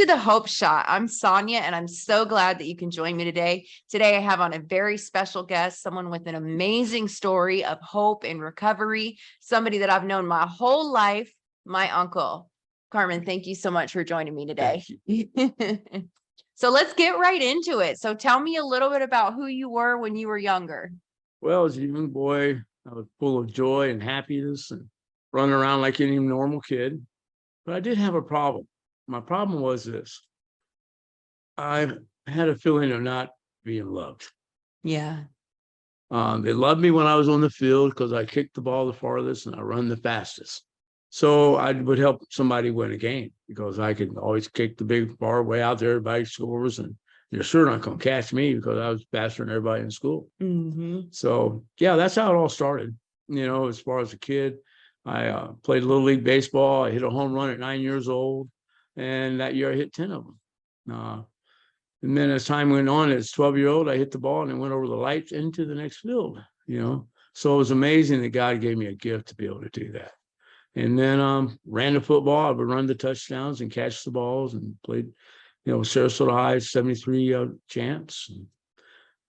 to the Hope Shot. I'm Sonia, and I'm so glad that you can join me today. Today, I have on a very special guest, someone with an amazing story of hope and recovery, somebody that I've known my whole life, my uncle. Carmen, thank you so much for joining me today. So let's get right into it. So tell me a little bit about who you were when you were younger. Well, as a young boy, I was full of joy and happiness and running around like any normal kid. But I did have a problem. My problem was this. I had a feeling of not being loved. Yeah. They loved me when I was on the field because I kicked the ball the farthest and I run the fastest. So I would help somebody win a game because I could always kick the big far way out there. Everybody scores, and you're sure not going to catch me because I was faster than everybody in school. Mm-hmm. So, yeah, that's how it all started. As far as a kid, I played Little League Baseball. I hit a home run at 9 years old, and that year I hit 10 of them. And then as time went on, as 12-year-old, I hit the ball and it went over the lights into the next field. So it was amazing that God gave me a gift to be able to do that. And then ran the football. I would run the touchdowns and catch the balls and played, Sarasota High 73 champs.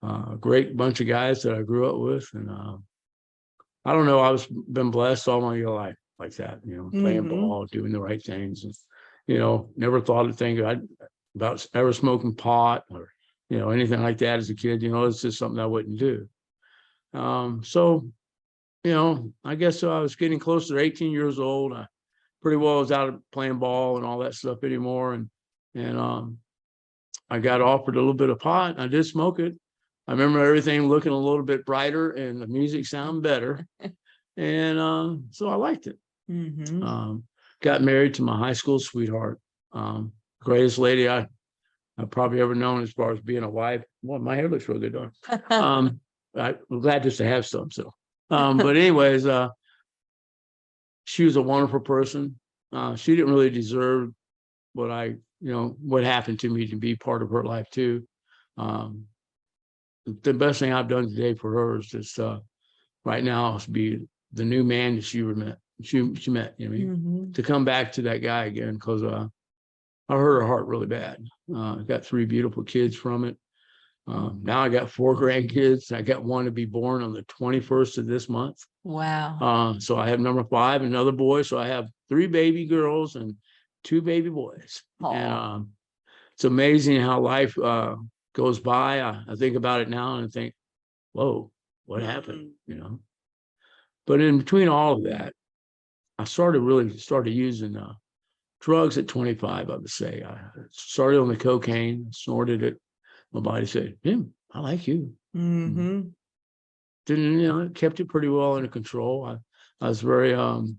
A great bunch of guys that I grew up with. And I don't know, I was been blessed all my life like that, playing ball, doing the right things. And, never thought to think about ever smoking pot or, anything like that as a kid. It's just something I wouldn't do. I guess I was getting close to 18 years old. I pretty well was out of playing ball and all that stuff anymore. And I got offered a little bit of pot. I did smoke it. I remember everything looking a little bit brighter and the music sounded better. And so I liked it. Got married to my high school sweetheart. Greatest lady I've probably ever known as far as being a wife. Well, my hair looks really good. I'm glad just to have some. So. But anyways, she was a wonderful person. She didn't really deserve what happened to me to be part of her life too. The best thing I've done today for her is just right now is be the new man that she met. She met, to come back to that guy again because I hurt her heart really bad. I got 3 beautiful kids from it. Now I got 4 grandkids. I got one to be born on the 21st of this month. Wow. So I have number 5, another boy. So I have 3 baby girls and 2 baby boys. Aww. And it's amazing how life goes by. I think about it now and I think, whoa, what happened? But in between all of that, I started using drugs at 25, I would say. I started on the cocaine, snorted it. My body said, I like you. Didn't, kept it pretty well under control. I was doing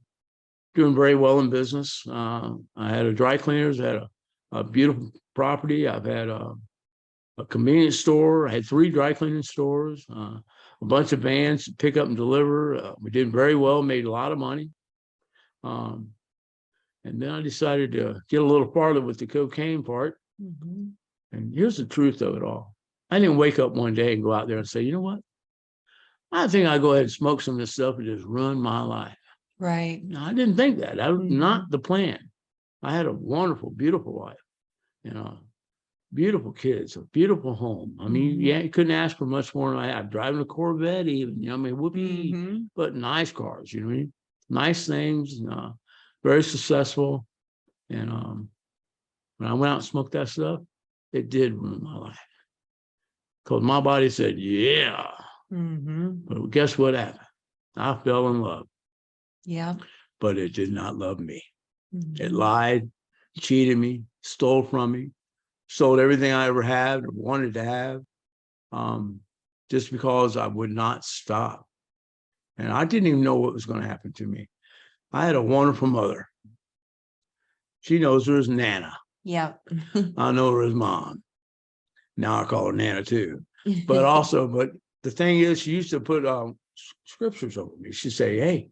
very well in business. I had a dry cleaners, I had a beautiful property. I've had a convenience store. I had 3 dry cleaning stores, a bunch of vans to pick up and deliver. We did very well, made a lot of money. And then I decided to get a little farther with the cocaine part. And here's the truth of it all. I didn't wake up one day and go out there and say, you know what? I think I'll go ahead and smoke some of this stuff and just run my life. Right. No, I didn't think that. That was not the plan. I had a wonderful, beautiful life, beautiful kids, a beautiful home. I mean, you couldn't ask for much more than I had. Driving a Corvette even, whoopee, but nice cars, nice things, very successful. And when I went out and smoked that stuff, it did ruin my life. Because my body said, yeah. But guess what happened? I fell in love. Yeah. But it did not love me. It lied, cheated me, stole from me, sold everything I ever had or wanted to have, just because I would not stop. And I didn't even know what was going to happen to me. I had a wonderful mother. She knows her as Nana. Yeah. I know her as Mom. Now I call her Nana too. But the thing is, she used to put scriptures over me. She'd say, hey,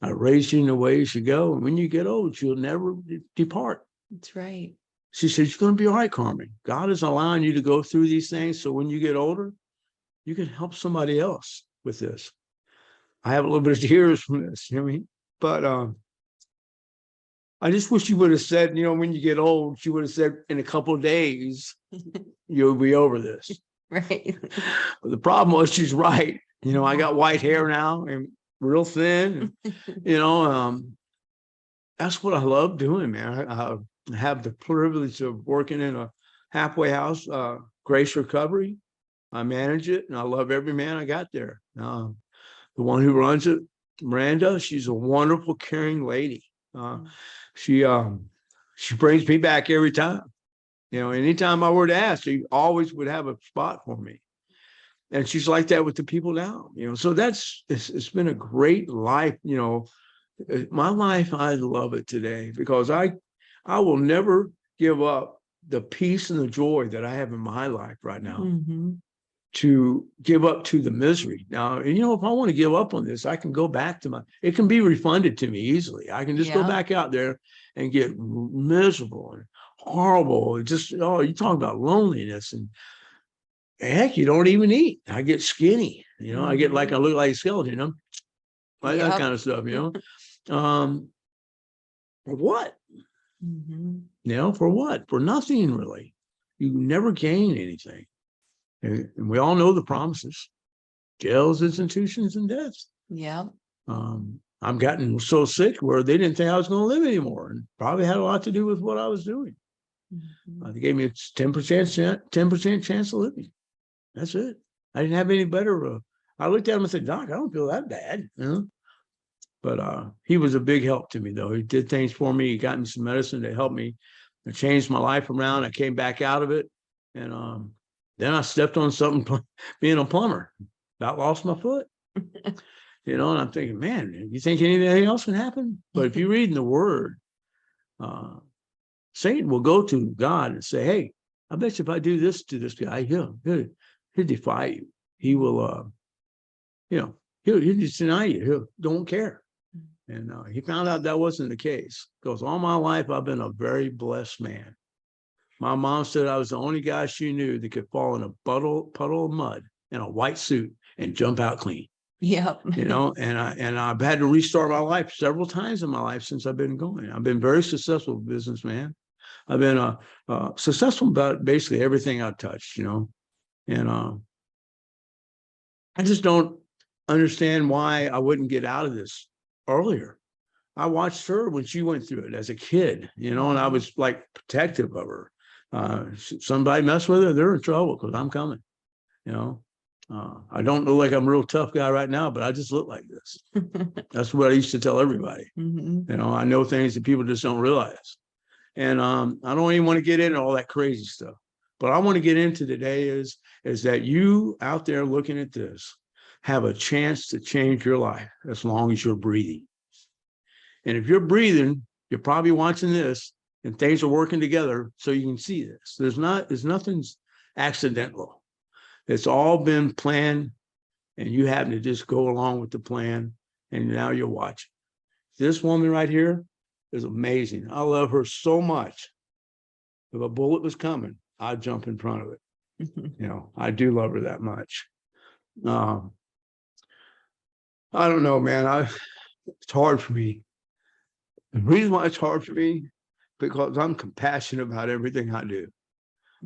I raised you in the way you should go. And when you get old, you'll never depart. That's right. She said, you're going to be all right, Carmen. God is allowing you to go through these things. So when you get older, you can help somebody else with this. I have a little bit of tears from this, But I just wish you would have said, when you get old, she would have said in a couple of days, you'll be over this. Right. But the problem was she's right. I got white hair now and real thin. That's what I love doing, man. I have the privilege of working in a halfway house, Grace Recovery. I manage it, and I love every man I got there. The one who runs it, Miranda, she's a wonderful, caring lady. She brings me back every time. Anytime I were to ask, she always would have a spot for me. And she's like that with the people now. So it's been a great life. My life, I love it today because I will never give up the peace and the joy that I have in my life right now to give up to the misery. Now, if I want to give up on this, I can go back to it can be refunded to me easily. I can just go back out there and get miserable and horrible. You talk about loneliness and heck, you don't even eat. I get skinny, I get I look like a skeleton, like that kind of stuff, for what? For what? For nothing really. You never gain anything. And we all know the promises: jails, institutions, and deaths. Yeah. I've gotten so sick where they didn't think I was going to live anymore, and probably had a lot to do with what I was doing. They gave me a 10% chance of living. That's it. I didn't have any better. I looked at him and said, "Doc, I don't feel that bad." But he was a big help to me, though. He did things for me. He got me some medicine to help me. It changed my life around. I came back out of it, and then I stepped on something, being a plumber. About lost my foot. And I'm thinking, man, you think anything else can happen? But if you read in the Word, Satan will go to God and say, "Hey, I bet you if I do this to this guy, he'll defy you. He will, he'll just deny you. He'll don't care." And he found out that wasn't the case, because all my life I've been a very blessed man. My mom said I was the only guy she knew that could fall in a puddle of mud in a white suit and jump out clean. Yep. And I've had to restart my life several times in my life since I've been going. I've been very successful businessman. I've been successful about basically everything I've touched, and I just don't understand why I wouldn't get out of this earlier. I watched her when she went through it as a kid, and I was like protective of her. Somebody mess with her, they're in trouble because I'm coming. I don't look like I'm a real tough guy right now, but I just look like this. That's what I used to tell everybody. I know things that people just don't realize. And I don't even want to get into all that crazy stuff. But I want to get into today is that you out there looking at this have a chance to change your life as long as you're breathing. And if you're breathing, you're probably watching this and things are working together so you can see this. There's nothing accidental. It's all been planned, and you happen to just go along with the plan, and now you're watching. This woman right here is amazing. I love her so much. If a bullet was coming, I'd jump in front of it. I do love her that much. I don't know, man. It's hard for me. The reason why it's hard for me, because I'm compassionate about everything I do.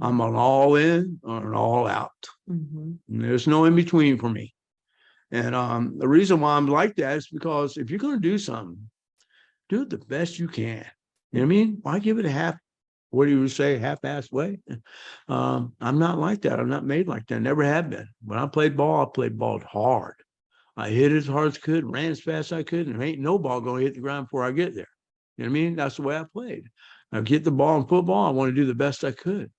I'm an all in or an all out. And there's no in between for me. And the reason why I'm like that is because if you're going to do something, do it the best you can. You know what I mean? Why give it a half-assed way? I'm not like that. I'm not made like that. Never have been. When I played ball, I played ball hard. I hit as hard as I could, ran as fast as I could, and there ain't no ball going to hit the ground before I get there. You know what I mean? That's the way I played. I get the ball in football, I want to do the best I could.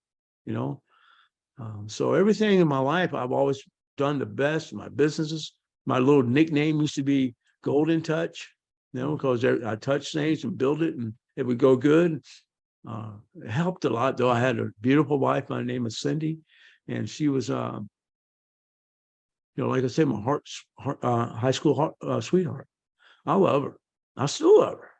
So everything in my life, I've always done the best. My businesses, my little nickname used to be Golden Touch, because I touch things and build it, and it would go good. It helped a lot, though. I had a beautiful wife by the name of Cindy, and she was, like I said, my high school sweetheart. I love her. I still love her.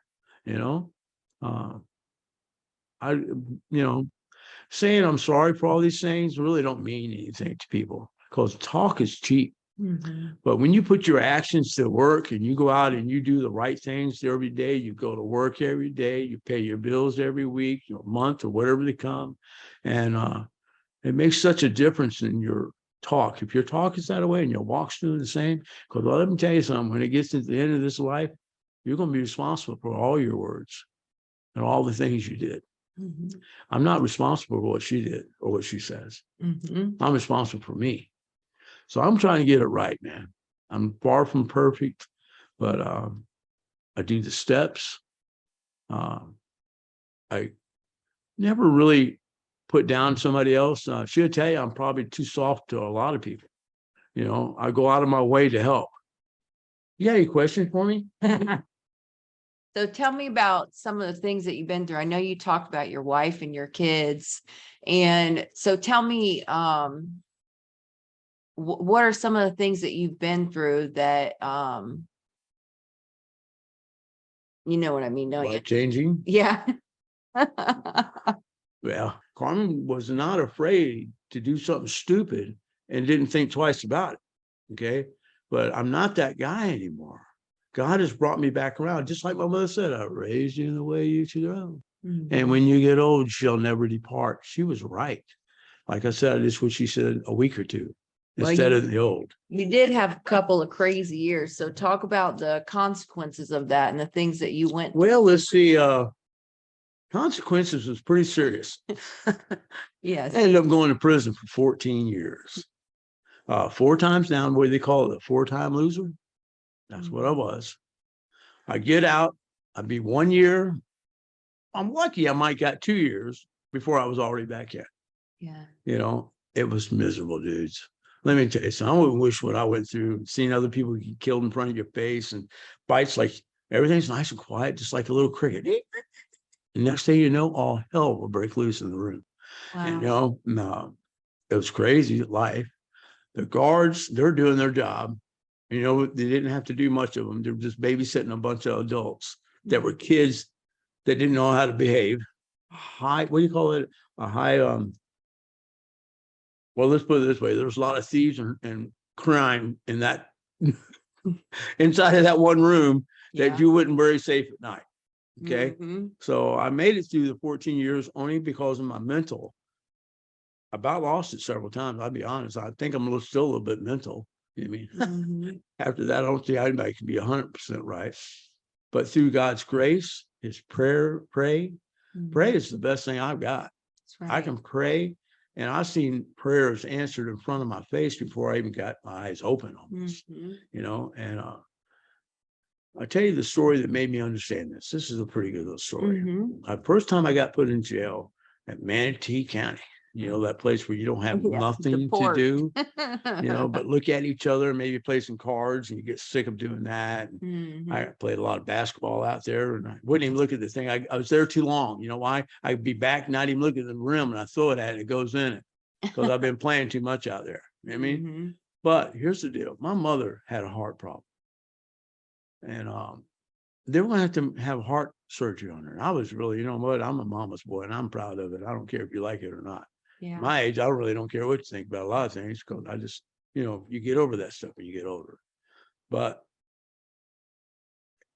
Saying I'm sorry for all these things really don't mean anything to people, because talk is cheap. Mhm. But when you put your actions to work and you go out and you do the right things every day, you go to work every day, you pay your bills every week, your month, or whatever they come. And it makes such a difference in your talk. If your talk is that way and your walk's doing the same, because let me tell you something, when it gets to the end of this life, you're going to be responsible for all your words and all the things you did. Mhm. I'm not responsible for what she did or what she says. Mhm. I'm responsible for me. So I'm trying to get it right, man. I'm far from perfect, but I do the steps. I never really put down somebody else. She'll tell you I'm probably too soft to a lot of people. You know, I go out of my way to help. You got any questions for me? So tell me about some of the things that you've been through. I know you talked about your wife and your kids. And so tell me, what are some of the things that you've been through that, you know what I mean, don't you? Life changing. Yeah. Well, Carmen was not afraid to do something stupid and didn't think twice about it. Okay. But I'm not that guy anymore. God has brought me back around. Just like my mother said, I raised you in the way you should go. And Mhm. when you get old, she'll never depart. She was right. Like I said, this is what she said a week or two Well, instead of the old. You did have a couple of crazy years. So talk about the consequences of that and the things that you went Well, let's see. Consequences was pretty serious. Yes. I ended up going to prison for 14 years. 4 times down, what do they call it? A 4-time loser? That's what I was. I get out, I'd be 1 year. I'm lucky I might got 2 years before I was already back in. Yeah. You know, it was miserable, dudes. Let me tell you something. I wouldn't wish what I went through, seeing other people get killed in front of your face and bites like everything's nice and quiet, just like a little cricket. The next thing you know, all hell will break loose in the room. And, you Wow. know, no, it was crazy life. The guards, they're doing their job. You know, they didn't have to do much of them. They were just babysitting a bunch of adults that were kids that didn't know how to behave. High, what do you call it? A high, well, let's put it this way. There's a lot of thieves and crime in that inside of that one room that Yeah. you wouldn't very safe at night. Okay. Mhm. So I made it through the 14 years only because of my mental. I about lost it several times. I'll be honest. I think I'm still a little bit mental. I mean, Mhm. after that, I don't think anybody can be 100% right. But through God's grace, his pray Mhm. is the best thing I've got. That's I right. can pray, and I've seen prayers answered in front of my face before I even got my eyes open almost, Mhm. you know. And I'll tell you the story that made me understand this. This is a pretty good little story. Mhm. The first time I got put in jail at Manatee County, you know, that place where you don't have Yeah. nothing to Deport. do, you know, but look at each other, maybe play some cards, and you get sick of doing that. And I Mhm. played a lot of basketball out there, and I wouldn't even look at the thing. I was there too long. You know why? I'd be back, not even look at the rim, and I throw it at it, it goes in it because I've been playing too much out there. You know what I mean? Mhm. But here's the deal. My mother had a heart problem, and they were going to have heart surgery on her. And I was really, you know what? I'm a mama's boy, and I'm proud of it. I don't care if you like it or not. Yeah. My age, I really don't care what you think about a lot of things because I just, you know, you get over that stuff when you get older. But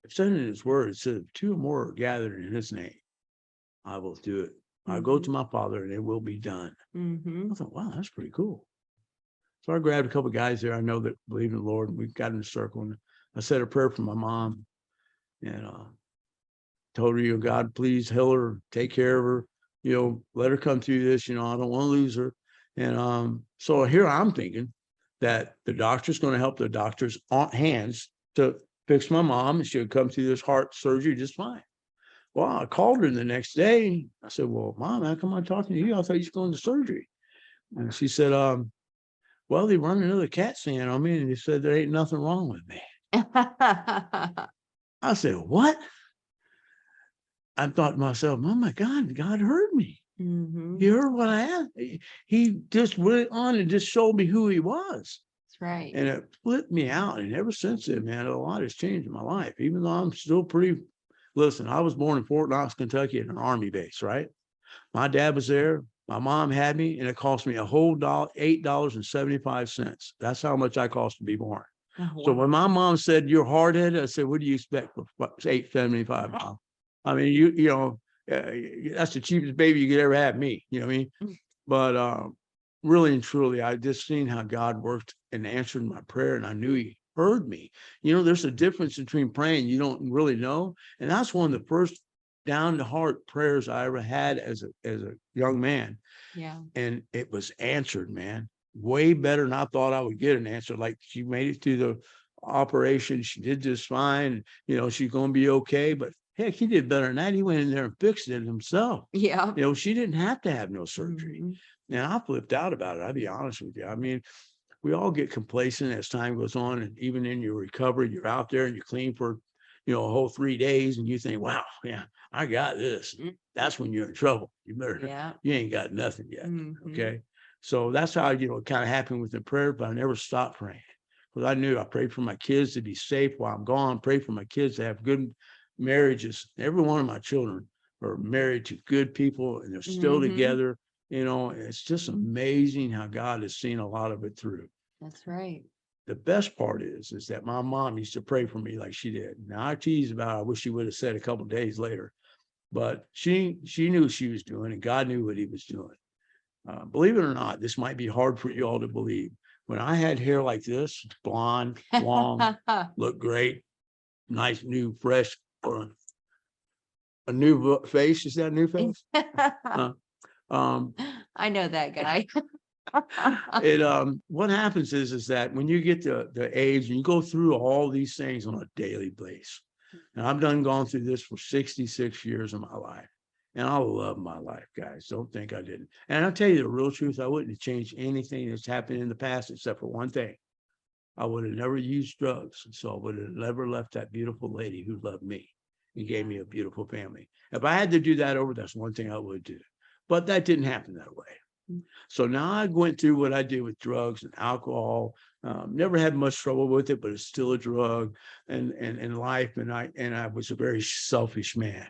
it said in his word, it said, if 2 or more are gathered in his name, I will do it. I go to Mhm. my Father and it will be done. I Mhm. thought, wow, that's pretty cool. So I grabbed a couple of guys there I know that believe in the Lord. And we got in a circle and I said a prayer for my mom and told her, you know, God, please heal her, take care of her, you know, let her come through this. You know, I don't want to lose her. And so here I'm thinking that the doctor's going to help the doctor's hands to fix my mom and she would come through this heart surgery just fine. Well, I called her the next day. I said, well, Mom, how come I'm talking to you? I thought you were going to surgery. And she said, well, they run another CAT scan on me and they said there ain't nothing wrong with me. I said, what? I thought to myself, oh my God, God heard me. Mhm. He heard what I asked. He just went on and just showed me who he was. That's right. And it flipped me out. And ever since then, man, a lot has changed in my life, even though I'm still pretty. Listen, I was born in Fort Knox, Kentucky, at an Army base, right? My dad was there. My mom had me, and it cost me a whole $8.75. That's how much I cost to be born. Oh, So when wow. my mom said you're hard headed, I said, "What do you expect for $8.75, Mom?" I mean, you know, that's the cheapest baby you could ever have. Me, you know what I mean? But really and truly, I just seen how God worked and answered my prayer, and I knew He heard me. You know, there's a difference between praying you don't really know, and that's one of the first down to heart prayers I ever had as a young man, Yeah. and it was answered, man. Way better than I thought I would get an answer. Like, she made it through the operation. She did just fine. You know, she's going to be okay. But heck, he did better than that. He went in there and fixed it himself. Yeah. You know, she didn't have to have no surgery. Mhm. And I flipped out about it. I'll be honest with you. I mean, we all get complacent as time goes on, and even in your recovery, you're out there and you clean for, you know, a whole 3 days, and you think, wow, yeah, I got this. That's when you're in trouble. You better, Yeah. you ain't got nothing yet. Mhm. Okay. So that's how, you know, it kind of happened with the prayer, but I never stopped praying, because I knew I prayed for my kids to be safe while I'm gone, prayed for my kids to have good marriages. Every one of my children are married to good people, and they're still Mhm. together. You know, it's just amazing how God has seen a lot of it through. That's right. The best part is that my mom used to pray for me like she did. Now I tease about it. I wish she would have said a couple of days later, but she knew what she was doing, and God knew what He was doing. Believe it or not, this might be hard for you all to believe. When I had hair like this, blonde, long, looked great, nice, new, fresh, or a new face. Is that a new face? Um, I know that guy. what happens is that when you get to the age and you go through all these things on a daily basis, and I've gone through this for 66 years of my life, and I love my life, guys. Don't think I didn't. And I'll tell you the real truth, I wouldn't have changed anything that's happened in the past except for one thing. I would have never used drugs, so I would have never left that beautiful lady who loved me and gave me a beautiful family. If I had to do that over, that's one thing I would do. But that didn't happen that way. So now I went through what I did with drugs and alcohol. Never had much trouble with it, but it's still a drug and life. And I was a very selfish man,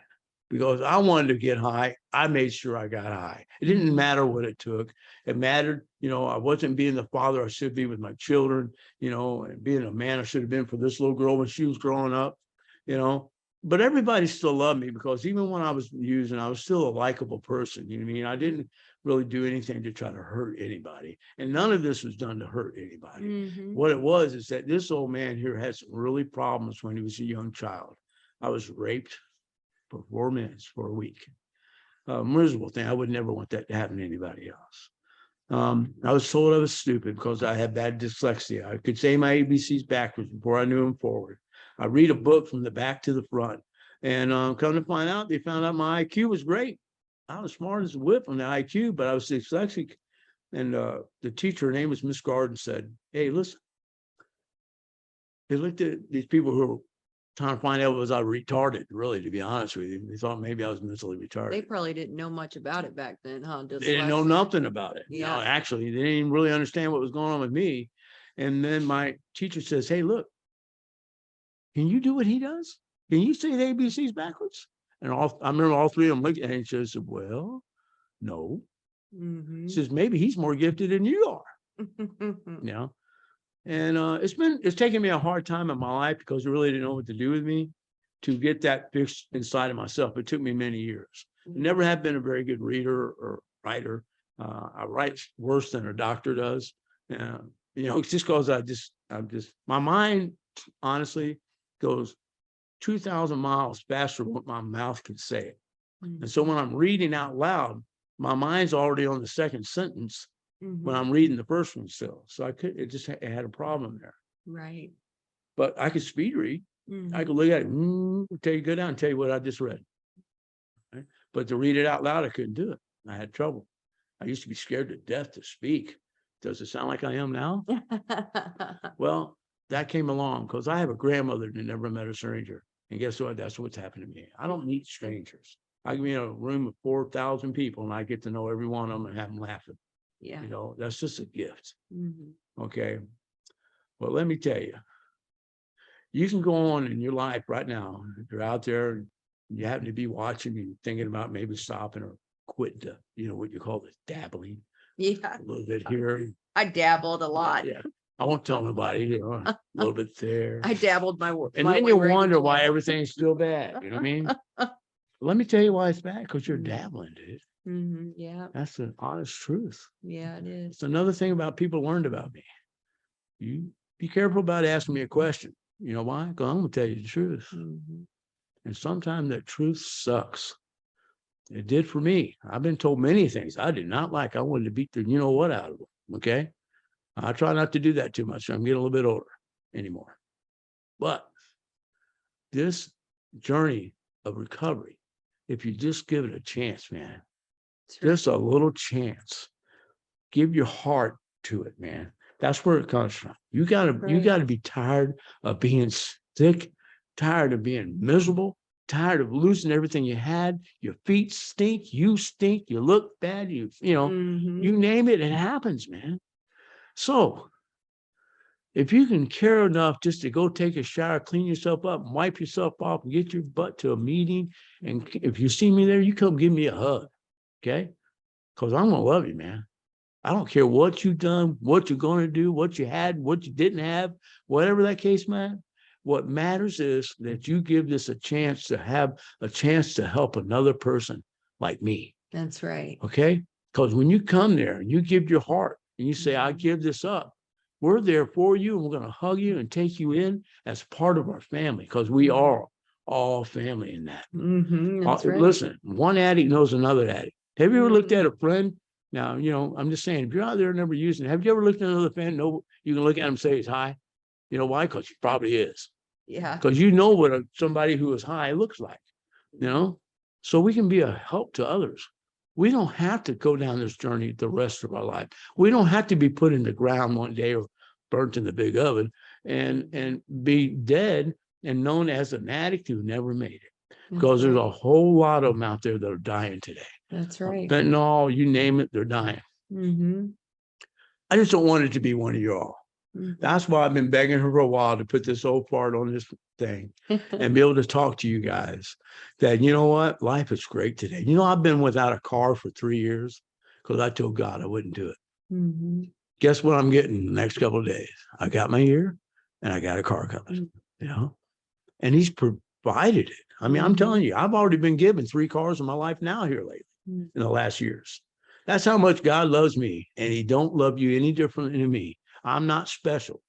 because I wanted to get high. I made sure I got high. It didn't matter what it took. It mattered, you know, I wasn't being the father I should be with my children, you know, and being a man I should have been for this little girl when she was growing up, you know. But everybody still loved me, because even when I was using, I was still a likable person. You know what I mean? I didn't really do anything to try to hurt anybody. And none of this was done to hurt anybody. Mhm. What it was is that this old man here had some really problems when he was a young child. I was raped for 4 minutes for a week. Miserable thing. I would never want that to happen to anybody else. I was told I was stupid because I had bad dyslexia. I could say my ABCs backwards before I knew them forward. I read a book from the back to the front, and come to find out, they found out my IQ was great. I was smart as a whip on the IQ, but I was dyslexic. And the teacher, her name was Miss Garden, said, "Hey, listen." They looked at these people who were trying to find out was I retarded, really, to be honest with you. They thought maybe I was mentally They retarded. probably didn't know much about it back then, huh? They didn't know Dyslexia. nothing about it. Yeah. No, actually, they didn't even really understand what was going on with me. And then my teacher says, "Hey, look, can you do what he does? Can you say the ABCs backwards?" And I remember all three of them looked at me, and she said, "Well, no." Mhm. She says, "Maybe he's more gifted than you are." You know? And it's taken me a hard time in my life, because I really didn't know what to do with me, to get that fixed inside of myself. It took me many years. I never have been a very good reader or writer. I write worse than a doctor does. You know, it's just because my mind honestly goes 2,000 miles faster than what my mouth can say it. And so when I'm reading out loud, my mind's already on the second sentence when Mhm. I'm reading the first one still. So it had a problem there. Right. But I could speed read. I could Mhm. look at it, go down and tell you what I just read. Right? But to read it out loud, I couldn't do it. I had trouble. I used to be scared to death to speak. Does it sound like I am now? Well, that came along because I have a grandmother that never met a stranger. And guess what? That's what's happened to me. I don't meet strangers. I can be in a room of 4,000 people, and I get to know every one of them and have them laughing. Yeah. You know, that's just a gift. Mhm. Okay. Well, let me tell you, you can go on in your life right now. If you're out there and you happen to be watching and thinking about maybe stopping or quit the, what you call this dabbling Yeah. a little bit here. I dabbled a lot. Yeah. I won't tell nobody, a little bit there. I dabbled my And my then way you right wonder into why it. everything's still bad. You know what I mean? Let me tell you why it's bad, because you're Mhm. dabbling, dude. Yeah. That's the honest truth. Yeah, it is. It's another thing about people learned about me. You be careful about asking me a question. You know why? Because I'm going to tell you the truth. Mhm. And sometimes that truth sucks. It did for me. I've been told many things I did not like. I wanted to beat the you know what out of them. Okay. I try not to do that too much. I'm getting a little bit older anymore. But this journey of recovery, if you just give it a chance, man, That's right. just a little chance, give your heart to it, man. That's where it comes from. You Right. gotta be tired of being sick, tired of being miserable, tired of losing everything you had. Your feet stink, you stink, you look bad, Mhm. you name it, it happens, man. So if you can care enough just to go take a shower, clean yourself up, and wipe yourself off, and get your butt to a meeting, and if you see me there, you come give me a hug, okay? Because I'm gonna love you, man. I don't care what you've done, what you're going to do, what you had, what you didn't have, whatever that case, man. What matters is that you give this a chance to have a chance to help another person like me. That's right. Okay. Because when you come there and you give your heart and you say, I Mhm. give this up, we're there for you and we're going to hug you and take you in as part of our family because we are all family in that. That's right. Listen, one addict knows another addict. Have you ever looked Mhm. at a friend? Now, I'm just saying, if you're out there and never using it, have you ever looked at another friend? No, you can look at him and say he's high. You know why? Because he probably is. Yeah. Because you know what somebody who is high looks like, So we can be a help to others. We don't have to go down this journey the rest of our life. We don't have to be put in the ground one day or burnt in the big oven and be dead and known as an addict who never made it. Because there's a whole lot of them out there that are dying today. That's right. Fentanyl, you name it, they're dying. Mm-hmm. I just don't want it to be one of y'all. That's why I've been begging her for a while to put this old part on this thing and be able to talk to you guys that, you know what, life is great today. I've been without a car for 3 years because I told God I wouldn't do it. Guess what I'm getting the next couple of days? I got my ear and I got a car coming, and he's provided it. I mean, I'm telling you, I've already been given 3 cars in my life now here lately in the last years. That's how much God loves me, and he don't love you any different than me. I'm not special.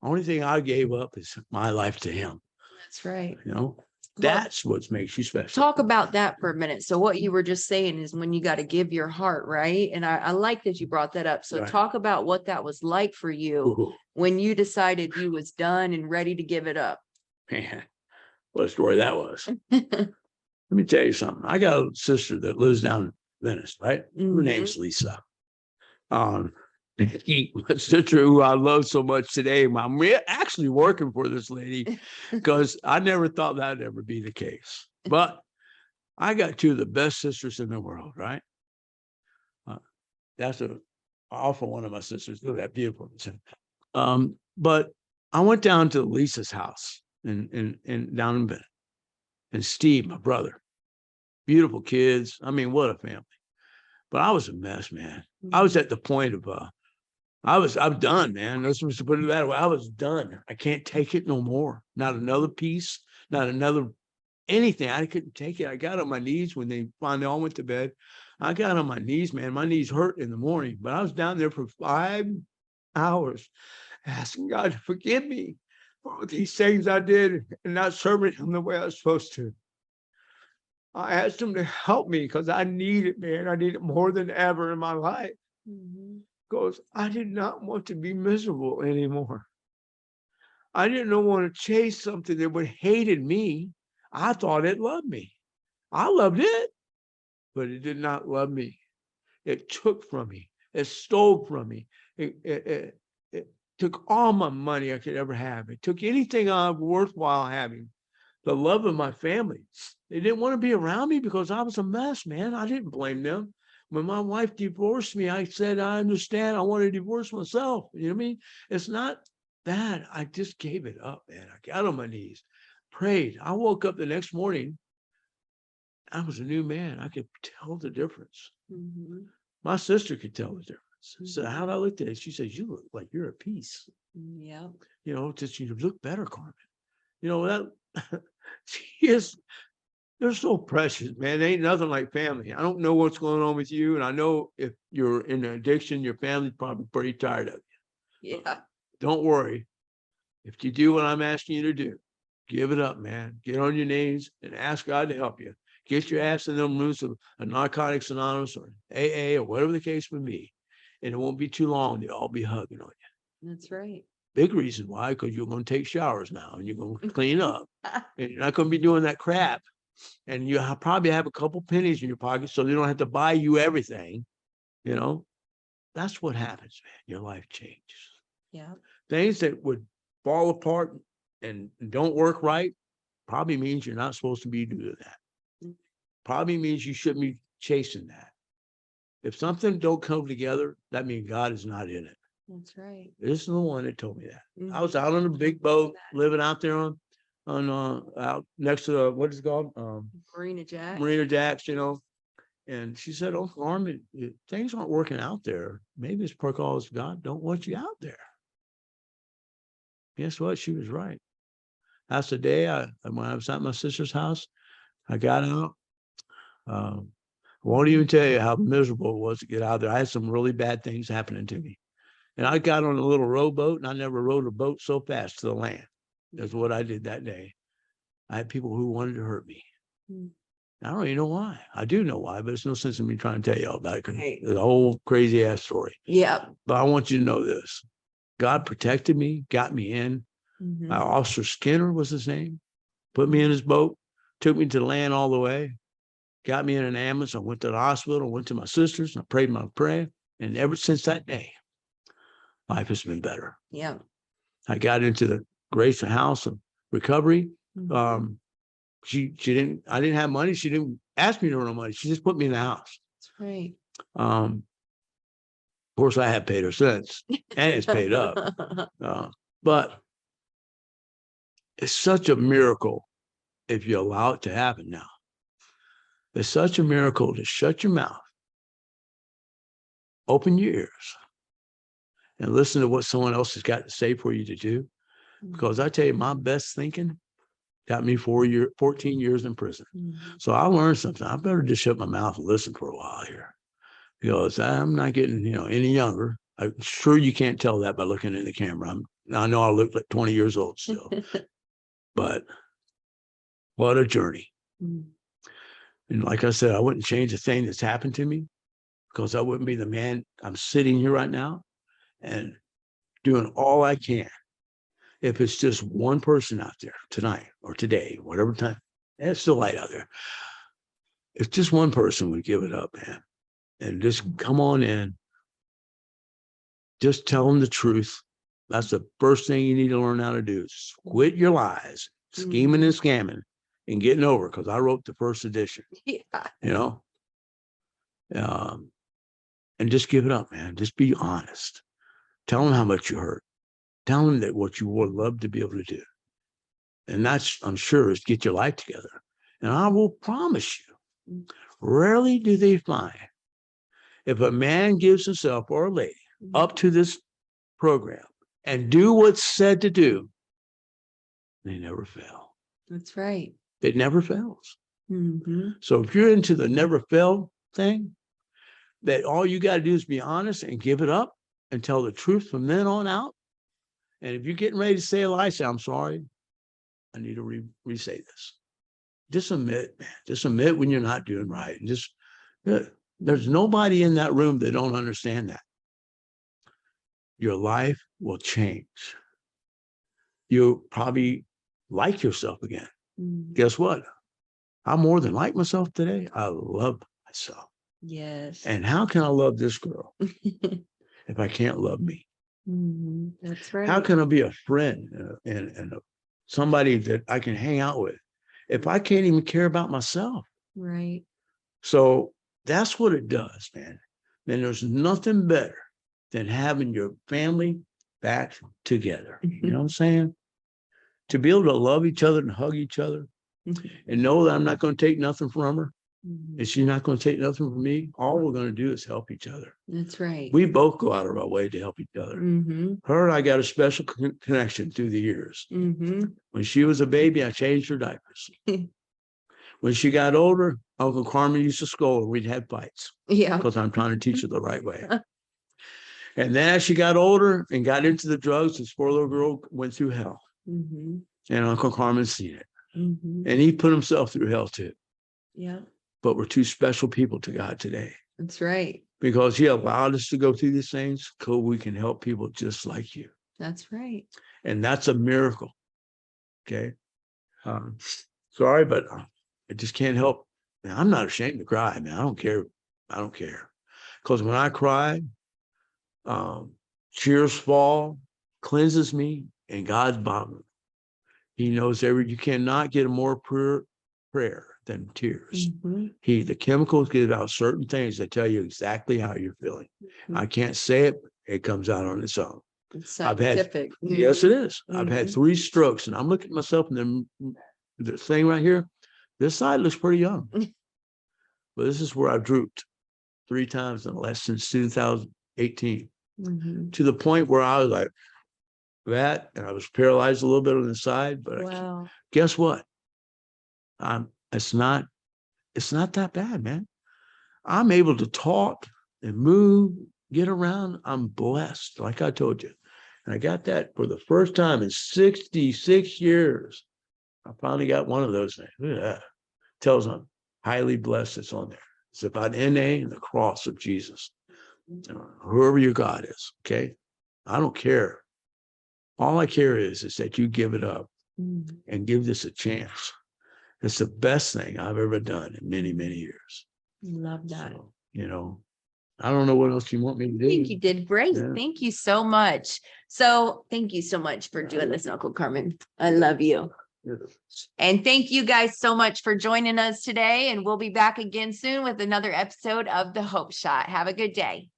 Only thing I gave up is my life to him. That's right. That's what makes you special. Talk about that for a minute. So what you were just saying is when you got to give your heart, right? And I like that you brought that up. So Right. talk about what that was like for you Ooh, when you decided you was done and ready to give it up. man, what a story that was. Let me tell you something. I got a sister that lives down in Venice, right? Her name's Lisa. My sister, who I love so much today, I'm actually working for this lady because I never thought that'd ever be the case. But I got 2 of the best sisters in the world, right? That's an awful one of my sisters. Look at that beautiful. But I went down to Lisa's house in down in Bennett, and Steve, my brother, beautiful kids. I mean, what a family. But I was a mess, man. I was at the point of I'm done, man. Let's just put it that way. I was done. I can't take it no more. Not another piece, not another anything. I couldn't take it. I got on my knees when they finally all went to bed. I got on my knees, man. My knees hurt in the morning, but I was down there for 5 hours asking God to forgive me for these things I did and not serving him the way I was supposed to. I asked him to help me because I need it, man. I need it more than ever in my life. Because I did not want to be miserable anymore. I didn't want to chase something that would hated me. I thought it loved me. I loved it, but it did not love me. It took from me. It stole from me. It took all my money I could ever have. It took anything worthwhile having. The love of my family. They didn't want to be around me because I was a mess, man. I didn't blame them. When my wife divorced me, I said, I understand. I want to divorce myself. You know what I mean? It's not that. I just gave it up, man. I got on my knees, prayed. I woke up the next morning I was a new man. I could tell the difference. Mhm. My sister could tell the difference. So Mhm. how'd I look at it? She says, "You look like you're at peace. Yep. You know, just you look better, Carmen." You know, that she is, they're so precious, man. There ain't nothing like family. I don't know what's going on with you. And I know if you're in an addiction, your family's probably pretty tired of you. Yeah. Don't worry. If you do what I'm asking you to do, give it up, man. Get on your knees and ask God to help you. Get your ass in them rooms of a Narcotics Anonymous or AA or whatever the case may be. And it won't be too long. They'll all be hugging on you. That's right. Big reason why, because you're going to take showers now and you're going to clean up. And you're not going to be doing that crap. And you probably have a couple pennies in your pocket so they don't have to buy you everything. You know, that's what happens, man. Your life changes. Yeah. Things that would fall apart and don't work right probably means you're not supposed to be doing that. Probably means you shouldn't be chasing that. If something don't come together, that means God is not in it. That's right. This is the one that told me that. I was Mhm. out on a big boat, living out there on out next to the, what is it called? Marina Jack. Marina Jacks, you know. And she said, "Uncle Carmon, things aren't working out there. Maybe it's because God don't want you out there." Guess what? She was right. That's the day when I was at my sister's house, I got out. I won't even tell you how miserable it was to get out there. I had some really bad things happening to me. And I got on a little rowboat, and I never rowed a boat so fast to the land. That's what I did that day. I had people who wanted to hurt me. Mm. I don't even know why. I do know why, but it's no sense in me trying to tell you all about it. Right. It's a whole crazy ass story. Yeah. But I want you to know this. God protected me, got me in. Mhm. Officer Skinner was his name. Put me in his boat, took me to the land all the way, got me in an ambulance. I went to the hospital, went to my sisters, and I prayed my prayer. And ever since that day, life has been better. Yeah. I got into the Grace House of Recovery. Mhm. I didn't have money. She didn't ask me for no money. She just put me in the house. That's right. Of course, I have paid her since, and it's paid up. But it's such a miracle if you allow it to happen now. It's such a miracle to shut your mouth, open your ears, and listen to what someone else has got to say for you to do. Because I tell you, my best thinking got me 14 years in prison. Mhm. So I learned something. I better just shut my mouth and listen for a while here. Because I'm not getting, any younger. I'm sure you can't tell that by looking in the camera. I know I look like 20 years old still, but what a journey. Mhm. And like I said, I wouldn't change a thing that's happened to me because I wouldn't be the man I'm sitting here right now and doing all I can. If it's just one person out there tonight or today, whatever time, and it's still light out there. If just one person would give it up, man, and just come on in, just tell them the truth. That's the first thing you need to learn how to do is quit your lies, scheming and scamming, and getting over it. Because I wrote the first edition, Yeah. And just give it up, man. Just be honest. Tell them how much you hurt. Tell them that what you would love to be able to do. And that's, I'm sure, is get your life together. And I will promise you, rarely do they find if a man gives himself or a lady up to this program and do what's said to do, they never fail. That's right. It never fails. Mhm. So if you're into the never fail thing, that all you got to do is be honest and give it up and tell the truth from then on out. And if you're getting ready to say a lie, say, "I'm sorry. I need to re-say this." Just admit, man. Just admit when you're not doing right. And there's nobody in that room that don't understand that. Your life will change. You'll probably like yourself again. Mhm. Guess what? I more than like myself today. I love myself. Yes. And how can I love this girl if I can't love me? Mhm. That's right. How can I be a friend and somebody that I can hang out with if I can't even care about myself? Right. So that's what it does, man. And there's nothing better than having your family back together. You know what I'm saying? To be able to love each other and hug each other and know that I'm not going to take nothing from her. Mhm. and she's not going to take nothing from me. All we're going to do is help each other. That's right. We both go out of our way to help each other. Mm-hmm. Her and I got a special connection through the years. Mm-hmm. When she was a baby, I changed her diapers. When she got older, Uncle Carmon used to scold her. We'd have fights Yeah. because I'm trying to teach her the right way. And then as she got older and got into the drugs, this poor little girl went through hell. Mm-hmm. And Uncle Carmon seen it. Mm-hmm. And he put himself through hell too. Yeah. But we're two special people to God today. That's right. Because he allowed us to go through these things so we can help people just like you. That's right. And that's a miracle. Okay. Sorry, but I just can't help. Man, I'm not ashamed to cry, man. I don't care. I don't care. Because when I cry, tears fall, cleanses me, and God's bound. He knows you cannot get a more prayer than tears. Mm-hmm. The chemicals give out certain things that tell you exactly how you're feeling. Mm-hmm. I can't say it. It comes out on its own. It's scientific. Yes, it is. Mm-hmm. I've had 3 strokes, and I'm looking at myself, and the thing right here, this side looks pretty young. But this is where I've drooped 3 times in less since 2018, Mm-hmm. to the point where I was like that, and I was paralyzed a little bit on the side. But Wow. guess what? It's not that bad, man. I'm able to talk and move, get around. I'm blessed, like I told you. And I got that for the first time in 66 years. I finally got one of those things. Look at that. Tells I'm highly blessed. It's on there. It's about NA and the cross of Jesus. Whoever your God is, okay? I don't care. All I care is that you give it up and give this a chance. It's the best thing I've ever done in many, many years. Love that. So, I don't know what else you want me to do. I think you did great. Yeah. Thank you so much. So thank you so much for doing this, Uncle Carmon. I love you. Yeah. And thank you guys so much for joining us today. And we'll be back again soon with another episode of The Hope Shot. Have a good day.